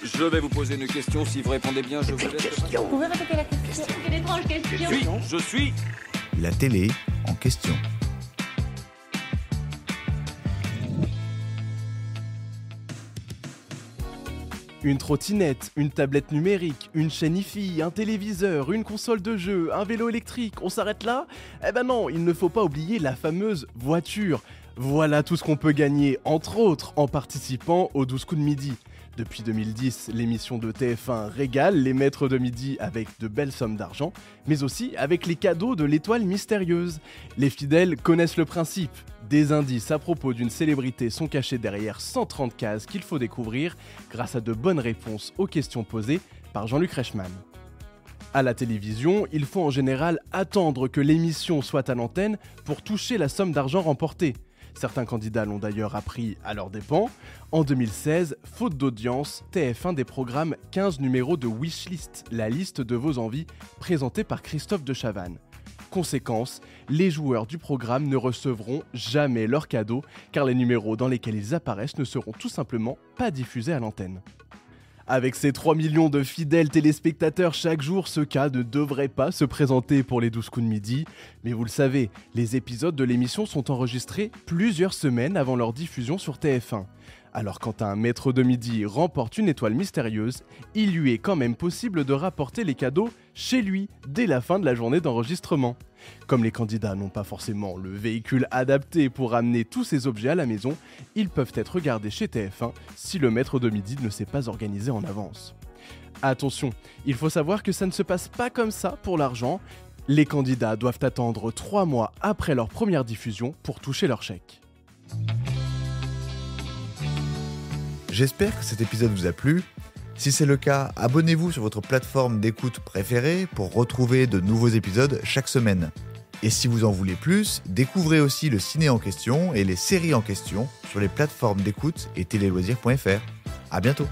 Je vais vous poser une question. Si vous répondez bien, je vous laisse. Vous pouvez répéter la question? Quelle étrange question. Je suis. La télé en question. Une trottinette, une tablette numérique, une chaîne hi-fi, un téléviseur, une console de jeu, un vélo électrique, on s'arrête là? Eh ben non, il ne faut pas oublier la fameuse voiture. Voilà tout ce qu'on peut gagner, entre autres, en participant aux 12 coups de midi. Depuis 2010, l'émission de TF1 régale les maîtres de midi avec de belles sommes d'argent, mais aussi avec les cadeaux de l'étoile mystérieuse. Les fidèles connaissent le principe. Des indices à propos d'une célébrité sont cachés derrière 130 cases qu'il faut découvrir grâce à de bonnes réponses aux questions posées par Jean-Luc Reichmann. À la télévision, il faut en général attendre que l'émission soit à l'antenne pour toucher la somme d'argent remportée. Certains candidats l'ont d'ailleurs appris à leurs dépens. En 2016, faute d'audience, TF1 déprogramme 15 numéros de Wishlist, la liste de vos envies, présentée par Christophe de Chavannes. Conséquence, les joueurs du programme ne recevront jamais leur cadeau, car les numéros dans lesquels ils apparaissent ne seront tout simplement pas diffusés à l'antenne. Avec ses 3 millions de fidèles téléspectateurs chaque jour, ce cas ne devrait pas se présenter pour les 12 coups de midi. Mais vous le savez, les épisodes de l'émission sont enregistrés plusieurs semaines avant leur diffusion sur TF1. Alors quand un maître de midi remporte une étoile mystérieuse, il lui est quand même possible de rapporter les cadeaux chez lui dès la fin de la journée d'enregistrement. Comme les candidats n'ont pas forcément le véhicule adapté pour amener tous ces objets à la maison, ils peuvent être regardés chez TF1 si le maître de midi ne s'est pas organisé en avance. Attention, il faut savoir que ça ne se passe pas comme ça pour l'argent. Les candidats doivent attendre 3 mois après leur première diffusion pour toucher leur chèque. J'espère que cet épisode vous a plu. Si c'est le cas, abonnez-vous sur votre plateforme d'écoute préférée pour retrouver de nouveaux épisodes chaque semaine. Et si vous en voulez plus, découvrez aussi le ciné en question et les séries en question sur les plateformes d'écoute et téléloisirs.fr. À bientôt.